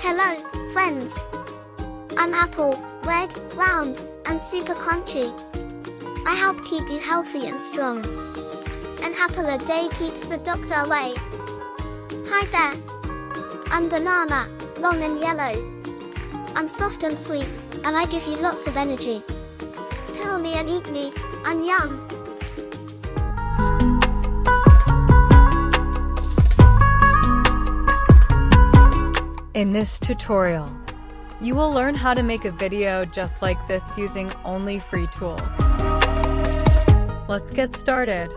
Hello, friends. I'm Apple, red, round, and super crunchy. I help keep you healthy and strong. An apple a day keeps the doctor away. Hi there. I'm banana, long and yellow. I'm soft and sweet, and I give you lots of energy. Peel me and eat me, I'm yum. In this tutorial, you will learn how to make a video just like this using only free tools. Let's get started.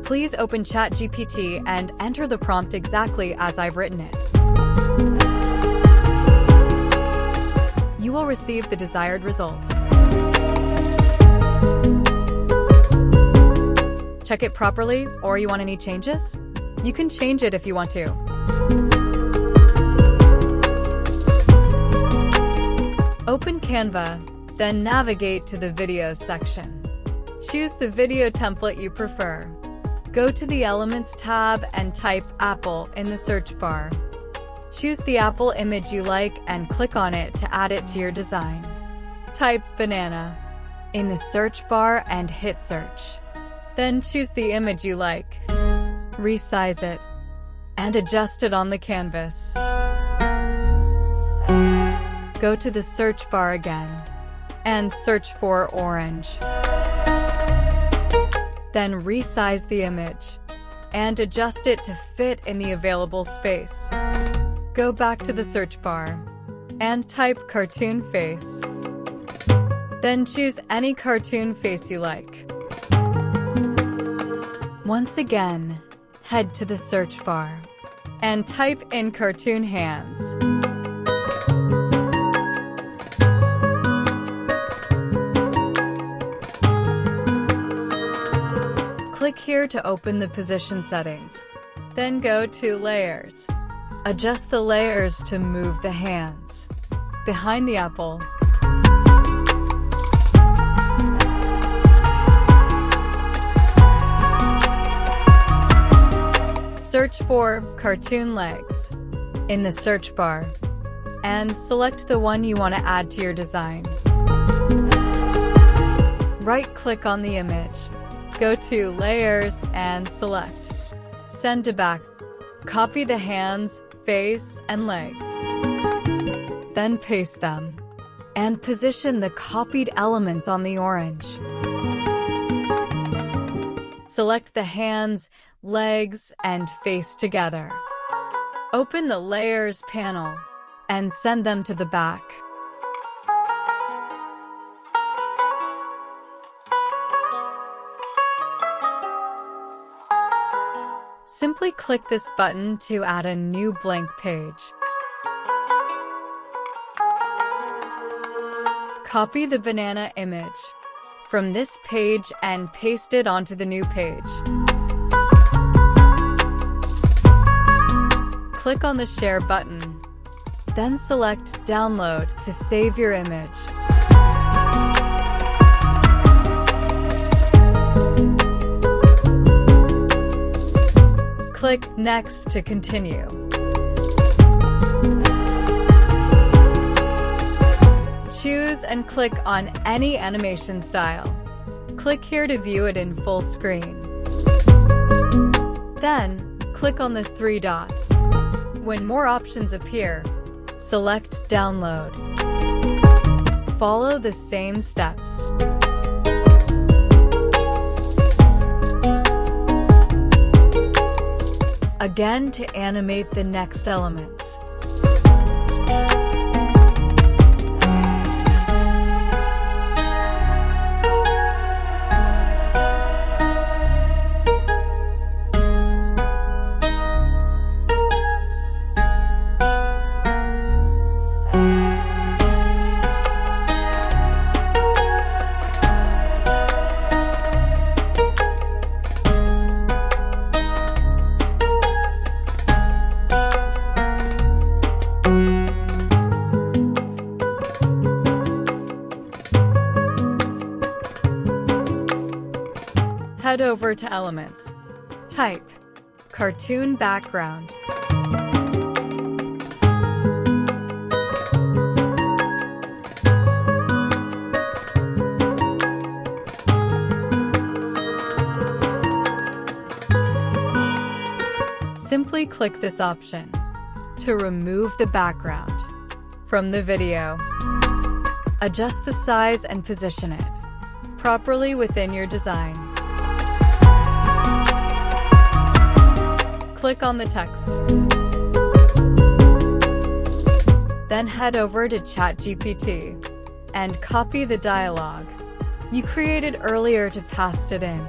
Please open ChatGPT and enter the prompt exactly as I've written it. You will receive the desired result. Check it properly, or you want any changes? You can change it if you want to. Open Canva, then navigate to the Videos section. Choose the video template you prefer. Go to the Elements tab and type Apple in the search bar. Choose the apple image you like and click on it to add it to your design. Type banana in the search bar and hit search. Then choose the image you like. Resize it and adjust it on the canvas. Go to the search bar again and search for orange. Then resize the image and adjust it to fit in the available space. Go back to the search bar and type cartoon face. Then choose any cartoon face you like. Once again, head to the search bar and type in cartoon hands. Click here to open the position settings. Then go to Layers. Adjust the layers to move the hands behind the apple. Search for cartoon legs in the search bar and select the one you want to add to your design. Right-click on the image. Go to Layers and select Send to Back. Copy the hands, face, and legs. Then paste them and position the copied elements on the orange. Select the hands, legs, and face together. Open the Layers panel and send them to the back. Simply click this button to add a new blank page. Copy the banana image from this page and paste it onto the new page. Click on the Share button, then select Download to save your image. Click Next to continue. Choose and click on any animation style. Click here to view it in full screen. Then, click on the three dots. When more options appear, select Download. Follow the same steps. Again to animate the next elements. Head over to Elements. Type Cartoon Background. simply click this option to remove the background from the video. Adjust the size and position it properly within your design. Click on the text. Then head over to ChatGPT and copy the dialogue you created earlier to paste it in.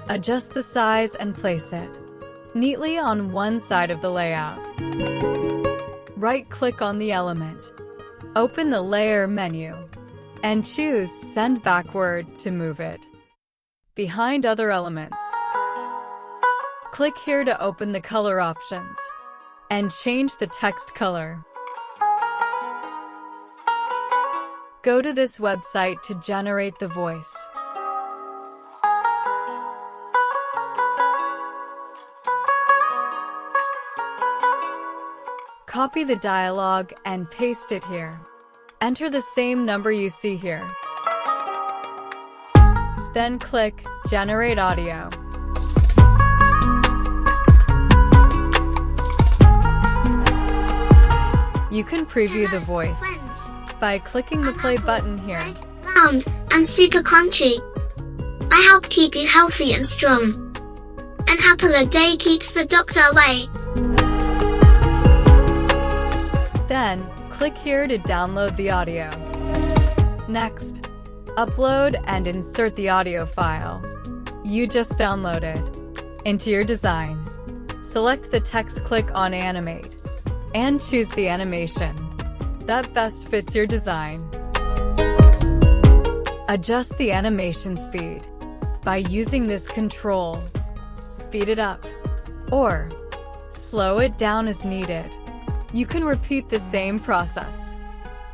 Adjust the size and place it neatly on one side of the layout. Right-click on the element, open the Layer menu, and choose Send Backward to move it behind other elements. Click here to open the color options and change the text color. Go to this website to generate the voice. Copy the dialogue and paste it here. Enter the same number you see here. Then click Generate Audio. You can preview the voice by clicking the play button here. Red, round, and super crunchy. I help keep you healthy and strong. An apple a day keeps the doctor away. Then, click here to download the audio. Next, upload and insert the audio file you just downloaded into your design. Select the text, click on Animate, and choose the animation that best fits your design. Adjust the animation speed by using this control. Speed it up or slow it down as needed. You can repeat the same process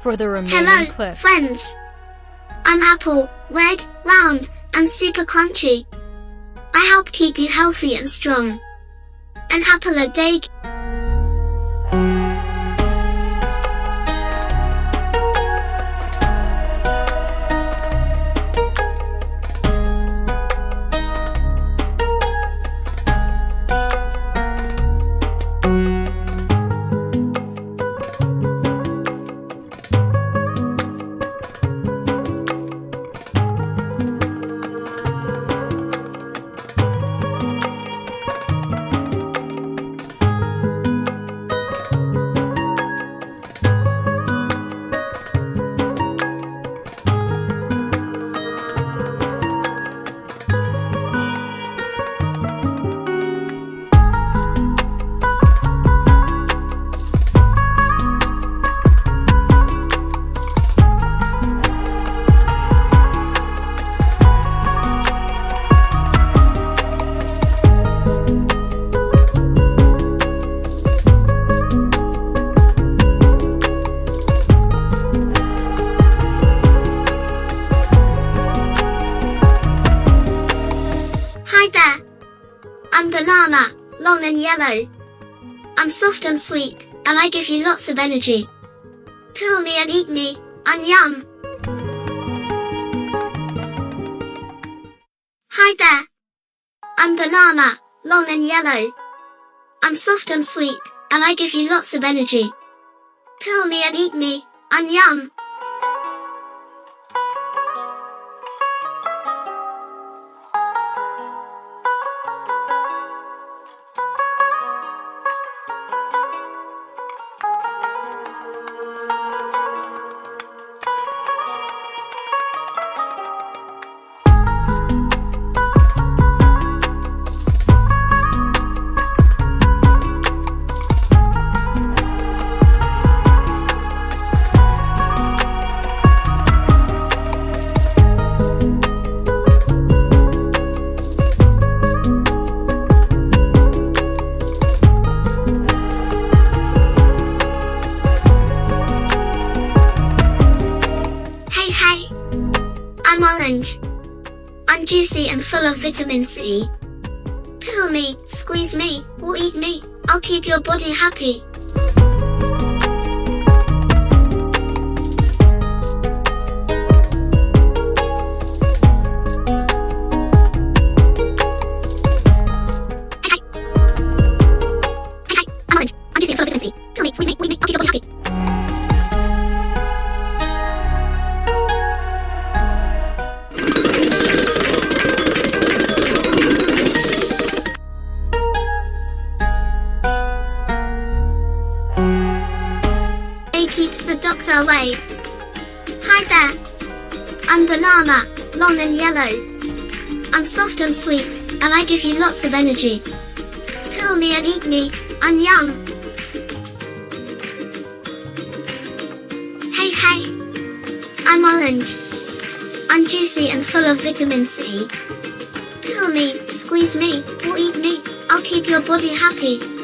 for the remaining Hello, clips. friends. I'm Apple, red, round, and super crunchy. I help keep you healthy and strong. An apple a day. I'm banana, long and yellow. I'm soft and sweet, and I give you lots of energy. Peel me and eat me, and yum. Hi there. I'm banana, long and yellow. I'm soft and sweet, and I give you lots of energy. Peel me and eat me, and yum. I'm orange. I'm juicy and full of vitamin C. Peel me, squeeze me, or eat me, I'll keep your body happy. doctor away. Hi there. I'm banana, long and yellow. I'm soft and sweet, and I give you lots of energy. Peel me and eat me, I'm yum. Hey hey. I'm orange. I'm juicy and full of vitamin C. Peel me, squeeze me, or eat me, I'll keep your body happy.